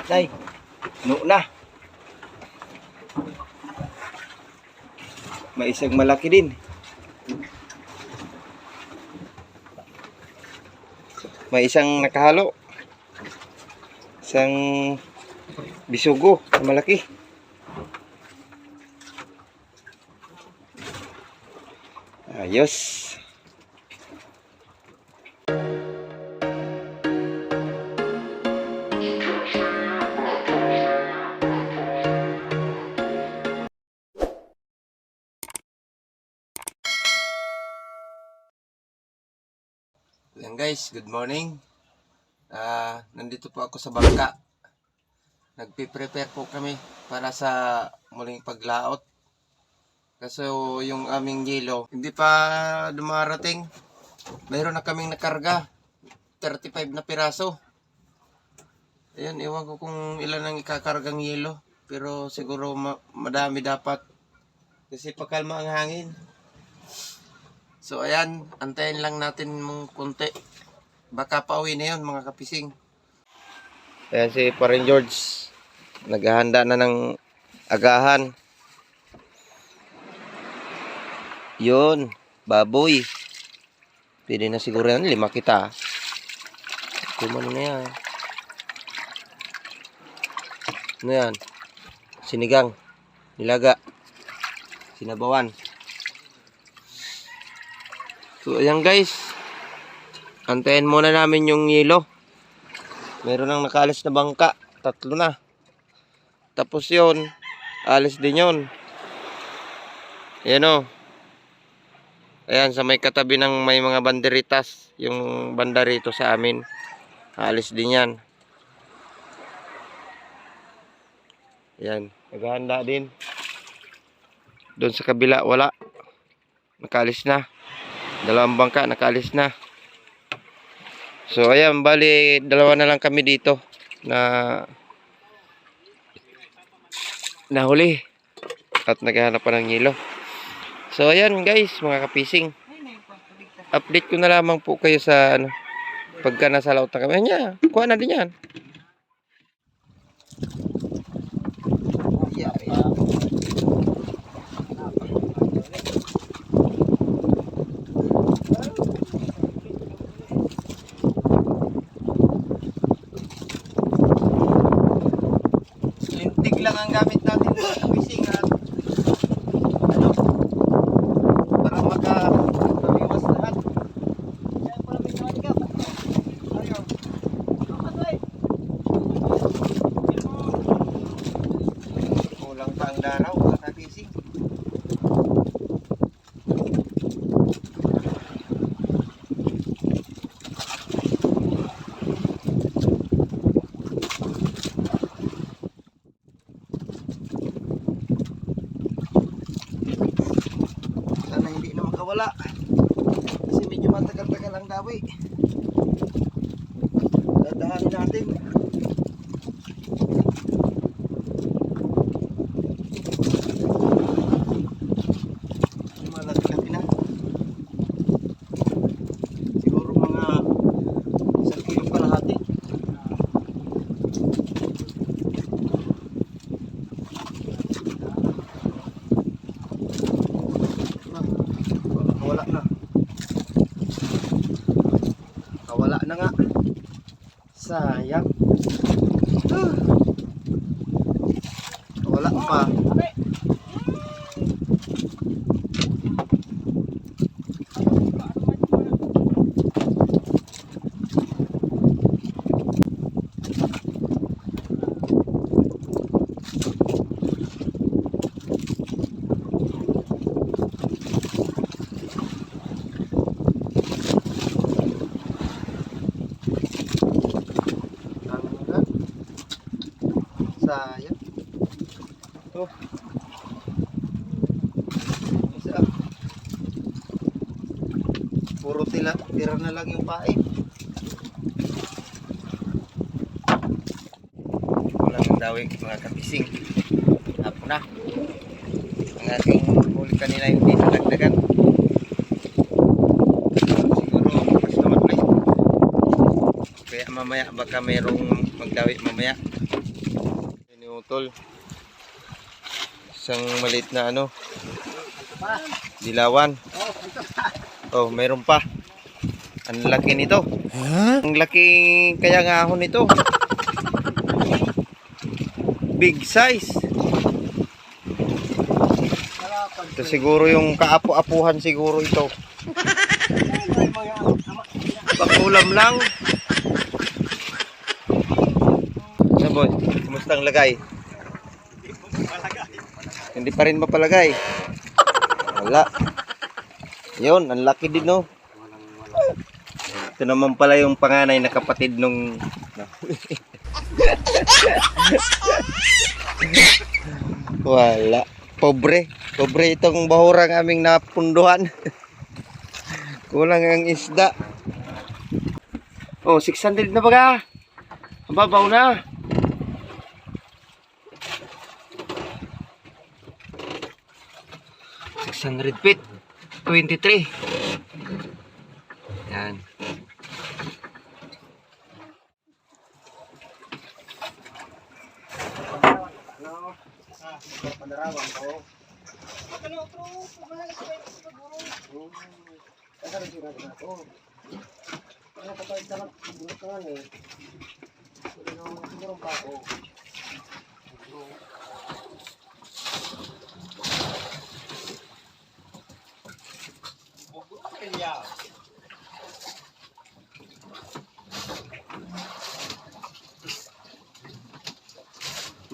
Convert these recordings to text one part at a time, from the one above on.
Nay, no na. May isang malaki din. May isang nakahalo. Isang bisugo na malaki. Ayos. Yan guys, good morning. Nandito po ako sa bangka. Nagpe-prepare po kami para sa muling paglaot. Kaso yung aming yelo hindi pa dumarating. Mayroon na kaming nakarga, 35 na piraso. Ayun, ewan ko kung ilan ang ikakargang yelo, pero siguro madami dapat kasi pakalma ang hangin. So ayan, antayin lang natin mong konti. Baka pauwi na yun mga kapising. Ayan si Paring George. Naghahanda na ng agahan. Yun, baboy. Pwede na siguro yan, 5 kita. Kumano na yan. Ano yan? Sinigang, nilaga, sinabawan. So ayan guys, antayin muna namin yung yelo. Meron nang nakalis na bangka, 3 na. Tapos yun, alis din yun. Ayan o. Ayan, sa may katabi ng may mga banderitas, yung banda rito sa amin, alis din yan. Ayan, naghahanda din. Doon sa kabila, wala. Nakalis na. 2 bangka, nakalis na. So ayan, bali 2 na lang kami dito na nahuli at naghahanap pa ng yelo. So ayan guys, mga kapising, update ko na lamang po kayo sa pagka nasa laot na kami. Nya, kuha na din yan. Lintig lang ang gamit natin mga kapising at para makaliwas lahat. Kulang pa ang daraw mga kapising. Sana hindi na makawala kasi medyo matagal-tagal ang dawi. Dadahanin natin. Malaki-laki na. Siguro mga 1 kilo kalahati. Wala na. Wala na nga. Sayang. Wala pa. Sayang. Oh. Isa. Puro tira na lang yung pain. Walang dawing mga kapising. Apo na. Ang ating huli kanina yung dinagdagan. Siguro mas naman na. Kaya mamaya baka mayroong magdawi mamaya. Utol. Isang maliit na ano, dilawan. Oh, mayroon pa. Ang laki nito. Ang laki kaya nga ahon nito. Big size. Ito siguro yung kaapu-apuhan siguro ito. Pakulam lang. Boy, kumusta ang lagay? Hindi pa rin mapalagay. Wala. Yun, ang laki din, no? Ito naman pala yung panganay na kapatid nung wala. Pobre. Pobre itong bahurang aming napunduhan. Kulang ang isda. Oh, 600 na baga. Ang babaw na. $600 23. Yan.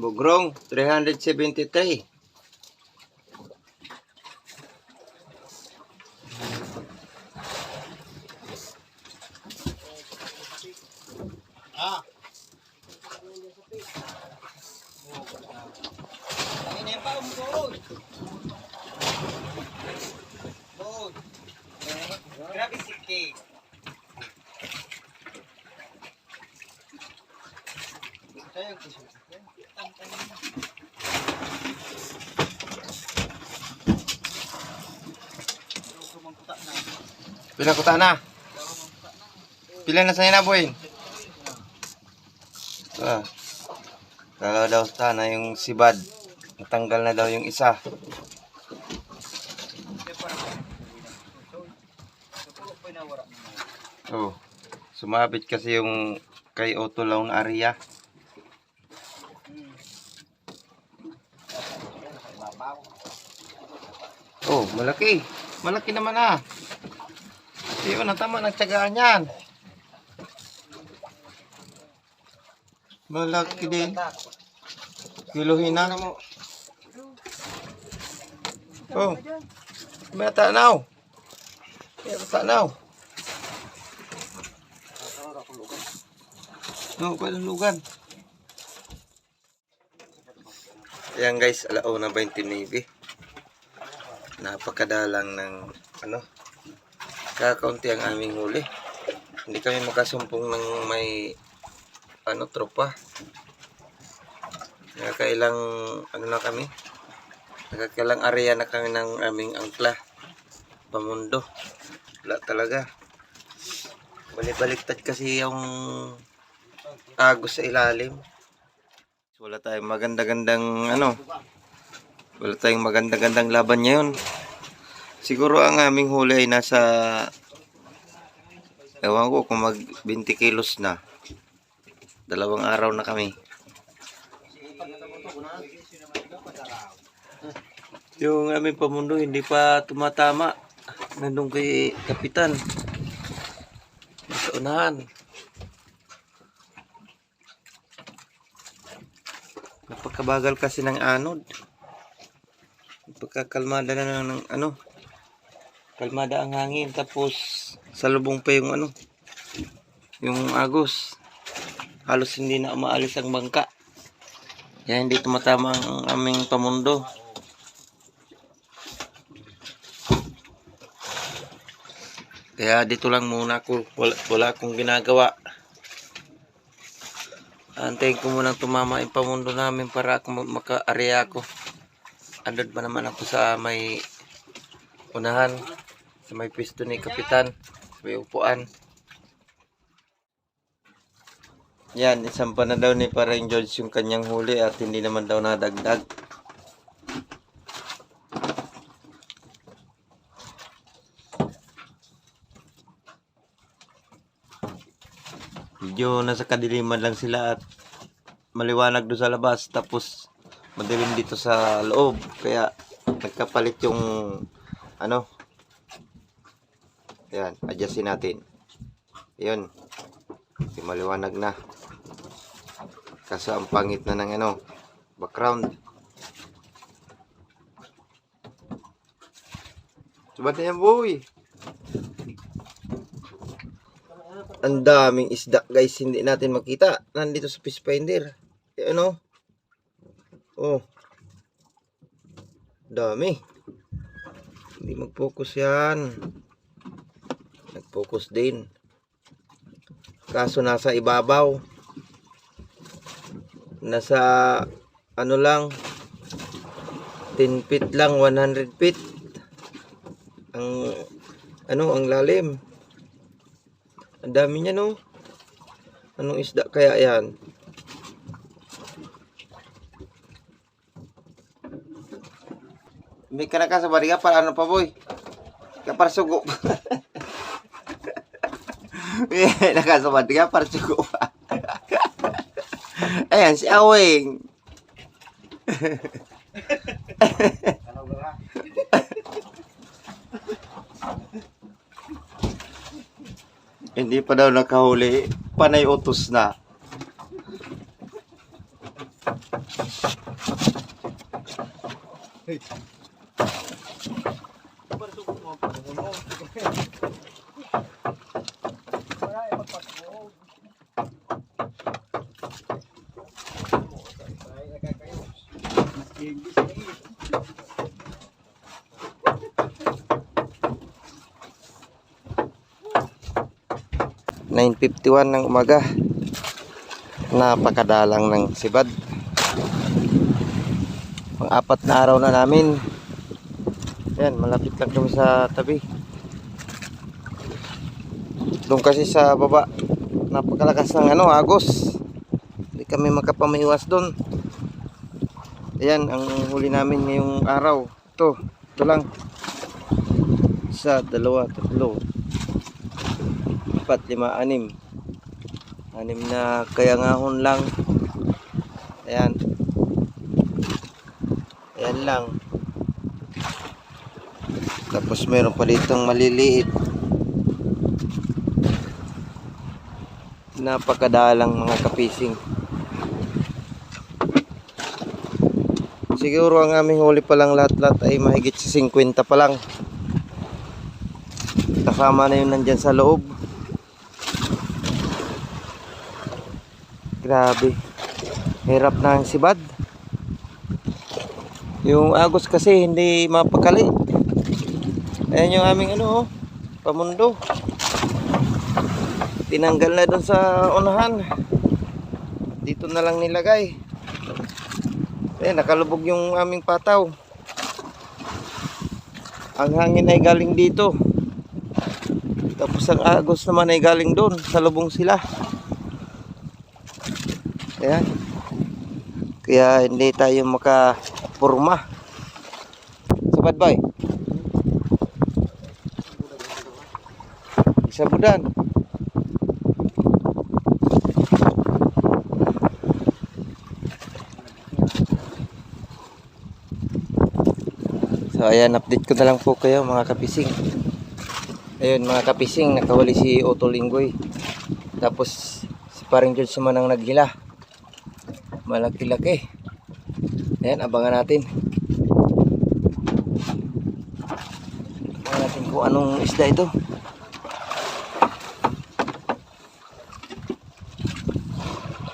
Bugrong 373. Grabe si Cake. Pila kuta na? Pila na sa'yo na, boy? Kala daw sana yung sibad. Natanggal na daw yung isa. Oh, sumabit kasi yung kay Otto Law na area. Oh, malaki. Malaki naman ah. Yun, ang tama ng tiyagaan yan. Malaki din. Kiluhin na. Oh, may tanaw. May tanaw. No, pwede lugan. Ayan guys, 1:29. Napakadalang ng ano, kakaunti ang aming huli. Hindi kami makasumpong ng may ano, tropa. Nakakailang ano na kami. Nakakailang area na kami ng aming angkla. Pamundo. Wala talaga. Balik-baliktad kasi yung agos sa ilalim. Wala tayong maganda-gandang ano. Wala tayong maganda-gandang laban ngayon. Siguro ang aming huli ay nasa, ewan ko kung mag 20 kilos na. 2 araw na kami. Yung aming pamundo hindi pa tumatama. Nandun kay Kapitan. Sa unahan. Napakabagal kasi ng anod. Pagkakalmada na ng ano, kalmada ang hangin, tapos salubong pa yung ano, yung agos. Halos hindi na umaalis ang bangka, kaya hindi tumatama ang aming pamundo. Kaya dito lang muna ako, wala akong ginagawa. Antayin ko munang tumama yung pamundo namin para ako maka-area ko. Andun pa naman ako sa may unahan, sa may pisto ni Kapitan, sa may upuan. Yan, isampa na daw ni Paring George yung kanyang huli at hindi naman daw nadagdag. Medyo nasa kadiliman lang sila at maliwanag doon sa labas, tapos madilim dito sa loob, kaya nagkapalit yung ano. Yan, adjustin natin. Yun, di maliwanag na, kaso ang pangit na ng ano, background. Subat na yan, boy. Ang daming isda, guys, hindi natin makita. Nandito sa fish finder. Ano? Oh. Dami. Hindi mag-focus yan. Nag-focus din. Kaso nasa ibabaw. Nasa ano lang, 10 feet lang, 100 feet. Ang ano, ang lalim. Ang dami niya, no? Anong isda kaya yan? May ka na ka sa bariga para ano pa, boy? Para sugo. May nakasabad ka para sugo pa. Ayan, si Aweng. Hindi pa daw nakahuli, panay utos na. (9:51) ng umaga. Napakadalang ng sibad. Pang-apat na araw na namin. Yan, malapit lang kami sa tabi. Doon kasi sa baba, napakalakas ng ano, agos. Hindi kami makapamiwas doon. Ayan, ang huli namin ngayong araw. Ito lang. 1, 2, 3, 4, 5, 6. 6 na kayangahon lang. Ayan. Ayan lang. Tapos meron pa ditong maliliit. Napakadalang mga kapising. Siguro ang aming huli pa lang lahat-lahat ay mahigit sa 50 pa lang. Kasama na yun nandyan sa loob. Grabe. Hirap na ang sibad. Yung agos kasi hindi mapakali. Ayan yung aming ano, pamundo. Tinanggal na doon sa unahan. Dito na lang nilagay. Ayan, nakalubog yung aming pataw. Ang hangin ay galing dito. Tapos ang agos naman ay galing doon. Sa lubong sila. Ayan. Kaya hindi tayo makapurma. Sabat boy. Isabudan. So ayan, update ko na lang po kayo mga kapising. Ayun mga kapising, nakahuli si Otto Linggoy. Tapos si Paring George naman ang naghila. Malaki-laki. Ayan, abangan natin. Abangan natin kung anong isda ito.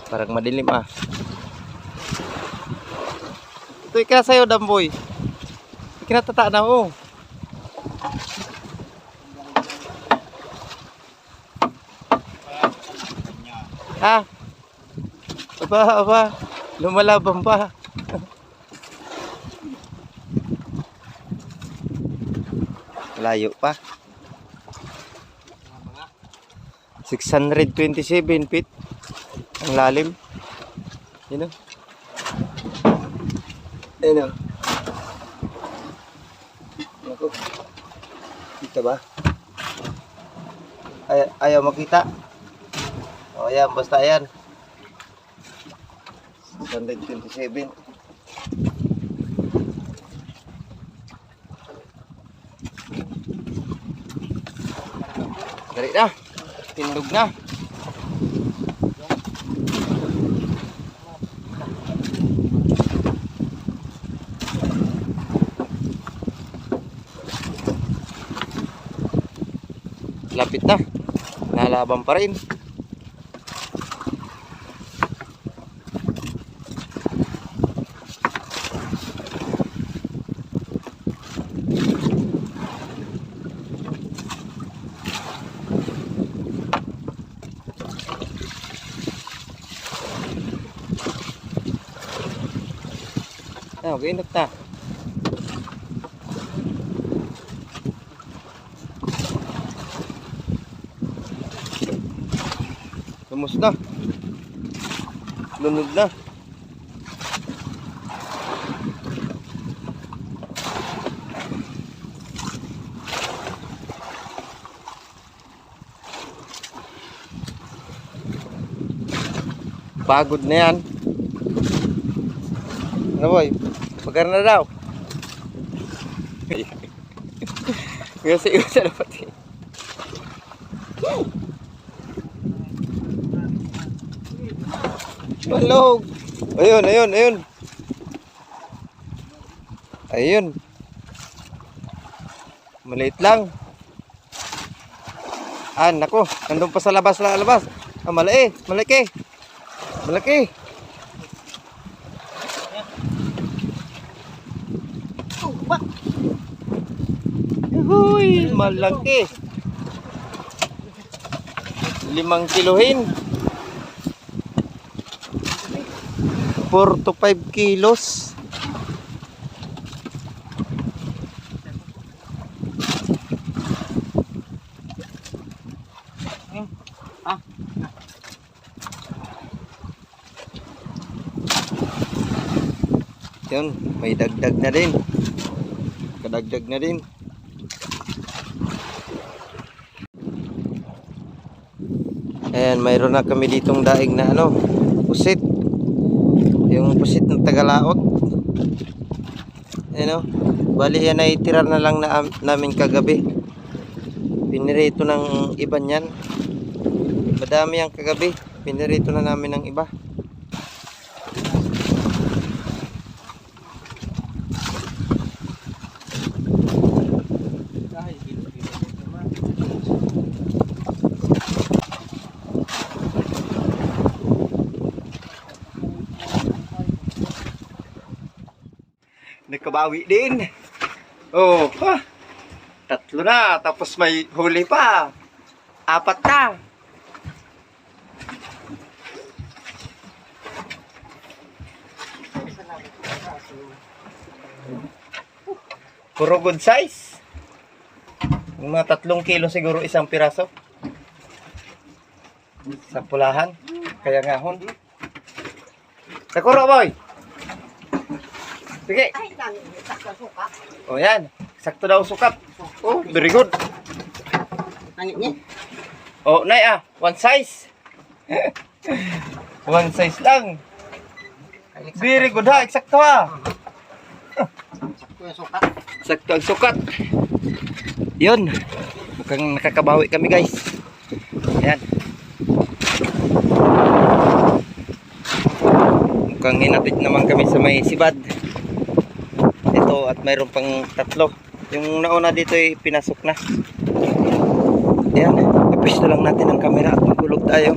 Parang madilim ah. Ito ikala sa'yo, Damboy. Ikinatata na mo. Ha? Aba, lumalaban pa. Layo pa. 627 feet. Ang lalim. Yun o. Ayun o. Naku. Kita ba? Ayaw makita. O ayan, basta ayan. 127. Dali na. Tindog na. Lapit na. Nalaban pa rin. Okay, inok na. Lumus na. Lunod na. Pagod na yan. Ano boy? Pagar na daw. Kasi sa dapat. Malog. Ayun, ayun, ayun. Ayun. Maliit lang. Ah, nako. Nandun pa sa labas lang, labas. Ah, malaki, malaki. Malaki. Uy, malaki. 5 kilohin. 4 to 5 kilos. Yun, may dagdag na din. Kadagdag na din. Ayan, mayroon na kami ditong daig na ano, pusit. Yung pusit ng Tagalaot. Ayan o. Bali yan ay tira na lang namin kagabi. Pinirito ng iba niyan. Madami ang kagabi. Pinirito na namin ng iba. Nagkabawi din. Oh, ha. 3 na. Tapos may huli pa. 4 na. Puro good size. Yung mga 3 kilo siguro isang piraso. Sa pulahan. Kaya ngahon. Sakuro boy. Sige. O yan. Sakto daw sukat. Oh, very good. Oh, nay ah. One size. One size lang. Very good ha. Eksakto ha. Sakto ang sukat. Yun. Mukhang nakakabawi kami guys. Ayan. Mukhang hinapit naman kami sa may sibad. Ito at mayroon pang 3. Yung nauna dito ay pinasok na. Ayan. Ipwesto lang natin ang camera at magulog tayo.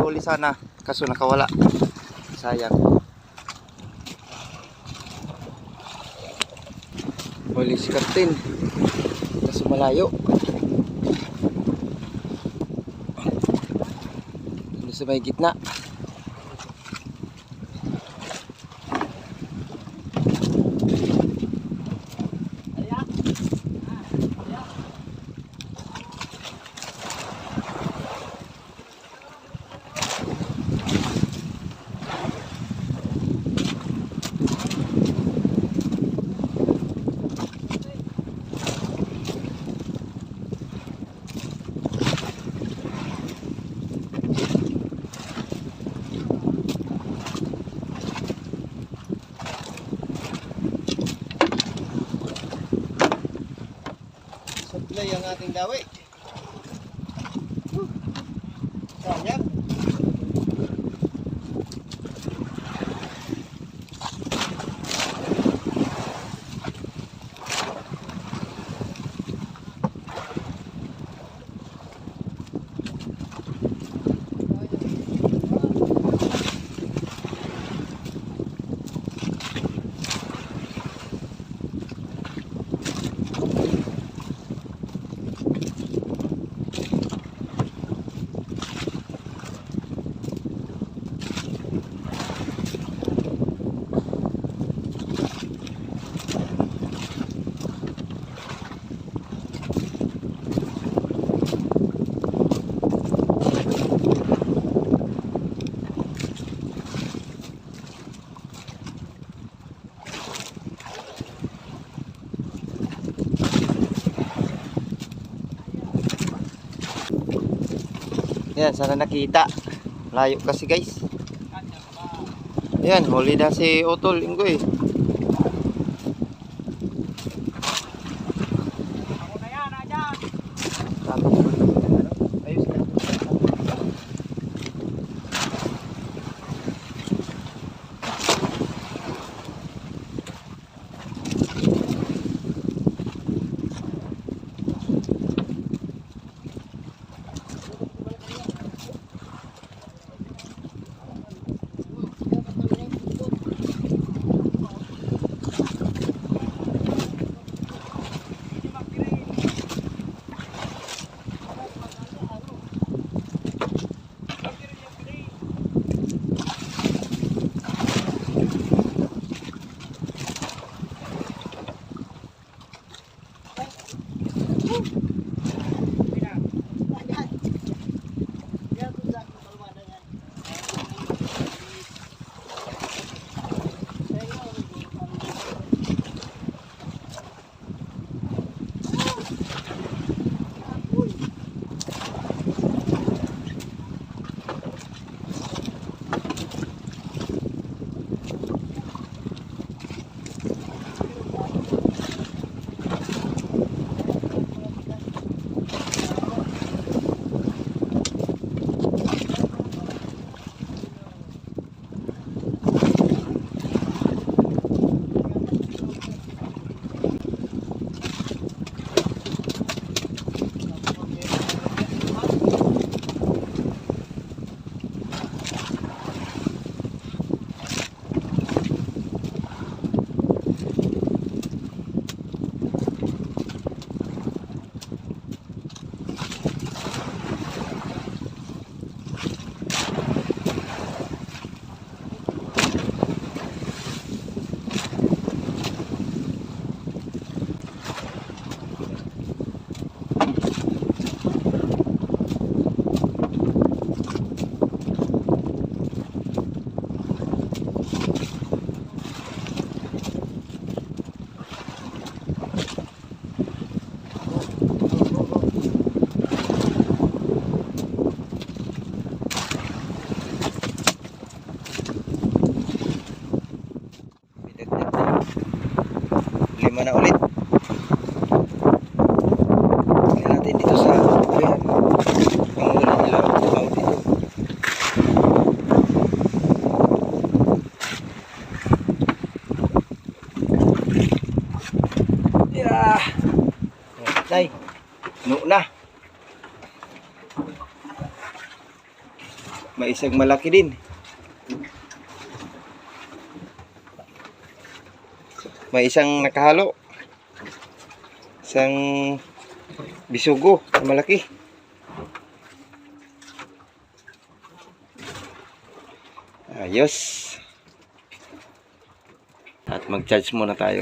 Huli sana. Kaso nakawala. Sayang. Huli si Captain. Kaso malayo. Ano sa may gitna. gulay ang ating dawi. Sayang. Yan, sana nakita. Layo kasi guys. Yan, huli na si Utol Inggoy. Ayos na. Lima na ulit. Tingnan natin dito sa ayan. Ang ulit nila out dito. Yeah. Nay. No na. May isang malaki din. May isang nakahalo. Isang bisugo na malaki. Ayos. At mag-charge muna tayo.